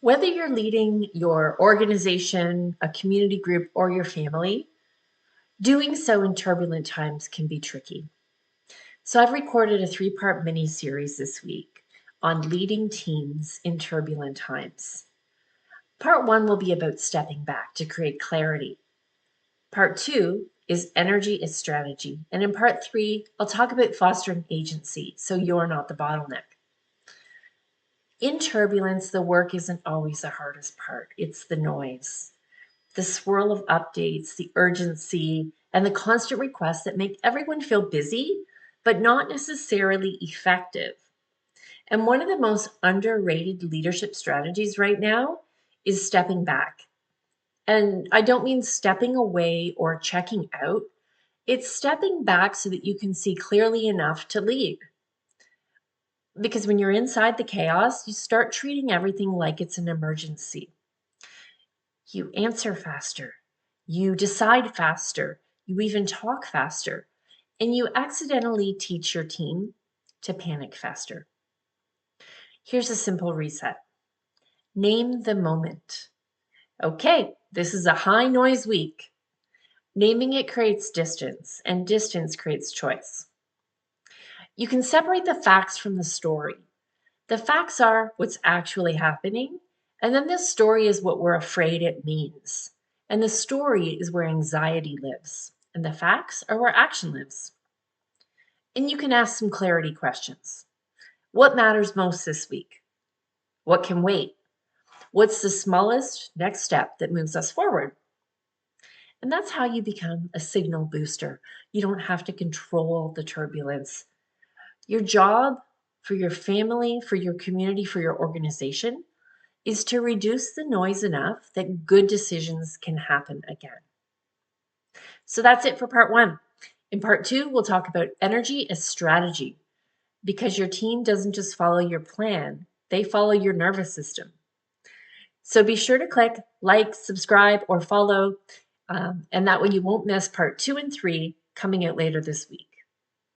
Whether you're leading your organization, a community group, or your family, doing so in turbulent times can be tricky. So I've recorded a 3-part mini series this week on leading teams in turbulent times. Part 1 will be about stepping back to create clarity. Part 2 is energy as strategy. And in part 3, I'll talk about fostering agency so you're not the bottleneck. In turbulence, the work isn't always the hardest part. It's the noise, the swirl of updates, the urgency, and the constant requests that make everyone feel busy, but not necessarily effective. And one of the most underrated leadership strategies right now is stepping back. And I don't mean stepping away or checking out. It's stepping back so that you can see clearly enough to lead. Because when you're inside the chaos, you start treating everything like it's an emergency. You answer faster, you decide faster, you even talk faster, and you accidentally teach your team to panic faster. Here's a simple reset. Name the moment. Okay, this is a high noise week. Naming it creates distance, and distance creates choice. You can separate the facts from the story. The facts are what's actually happening, and then the story is what we're afraid it means. And the story is where anxiety lives, and the facts are where action lives. And you can ask some clarity questions. What matters most this week? What can wait? What's the smallest next step that moves us forward? And that's how you become a signal booster. You don't have to control the turbulence. Your job for your family, for your community, for your organization is to reduce the noise enough that good decisions can happen again. So that's it for part 1. In part 2, we'll talk about energy as strategy, because your team doesn't just follow your plan, they follow your nervous system. So be sure to click like, subscribe, or follow, and that way you won't miss part 2 and 3 coming out later this week.